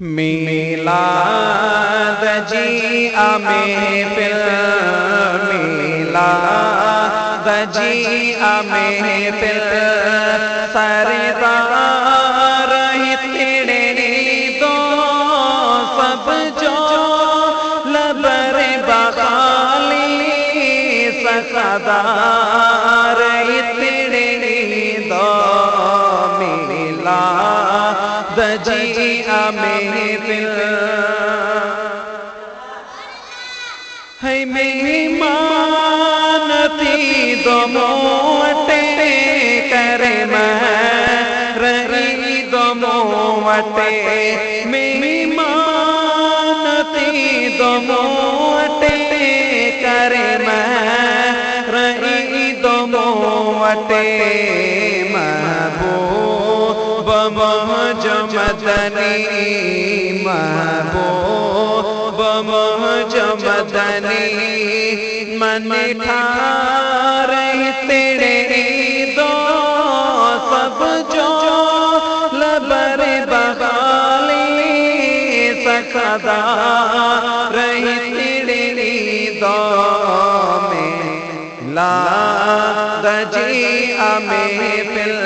मिलाद जी महफिल, मिलाद जी महफिल, सरदार तेरे दो सब जो लबर बखाली, सदार तेरे दो मिलाद जी महफिल। है मेहमान थी दो मोटे करे रही दो मोटे, मेहमान थी दो मोटे करे रही दो मोटे, महबूब महज मदनी, महबूब महज मदनी, मन ठार तेरे दो सब जो लबर बखाली, सकदा रही तेरे दो मिलाद जी महफिल,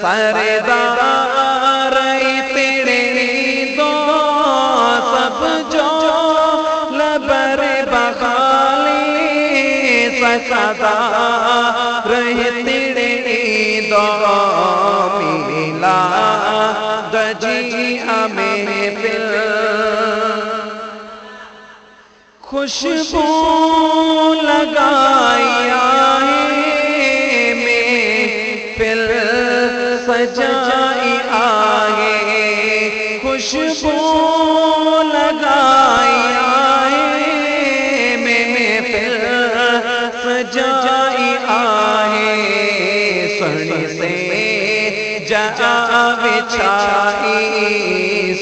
सरदार तेरे दो सब जो लबर बखाली, सकदा रही तेरे दो मिलाद जी महफिल। खुशबू लगाया महफिल सजाई आए, खुशबू लगाया महफिल सजाई आए, सनी से जा बिछाई,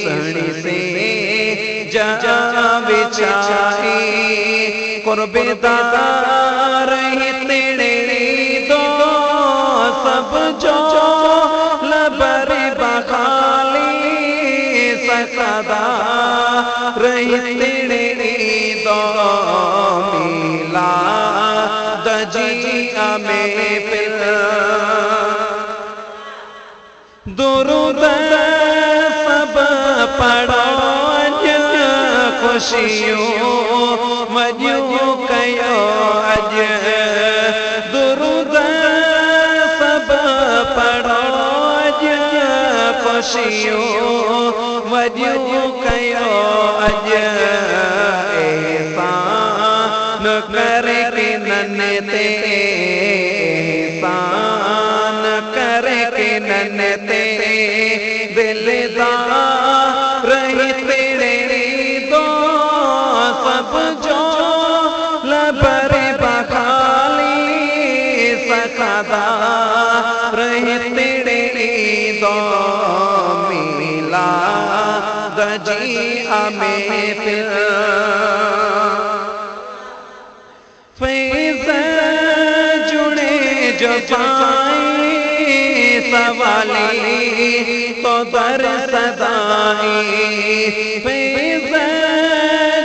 सनी से जा बिछाई, कुर्बे दादार तेरे दो सब जो लबर बखाली, सकदा रही तेरे दो मिलाद जी महफिल। दुरूद सब पढ़ो खुशियों मजू कयो अज, दुरूद सब पढ़ो अज खुशियों मजू कयो अज, एहसान करे के नन्हे ते, एहसान करे के नन्हे ते, दिलदार रही तेरे दो सब जो लबर बखाली, सकदा रही तेरे दो मिलाद जी महफिल। फैज़ जुड़े जो पाए सवाली तो दर सदाई, फैज़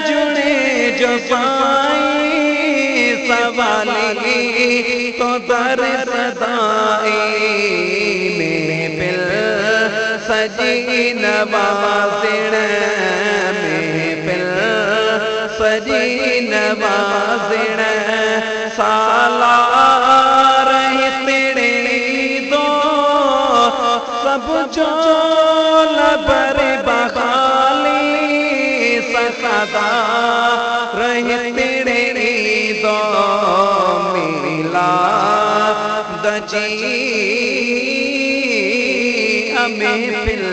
जुड़े जो पाए सवाली तो दर सदाई, महफिल सजी नवाज़िण, महफिल सजी नवाज़िण, सालार तेरे दो सब जो लबर बखाली, सकदा रही तेरे दो मिलाद जी महफिल।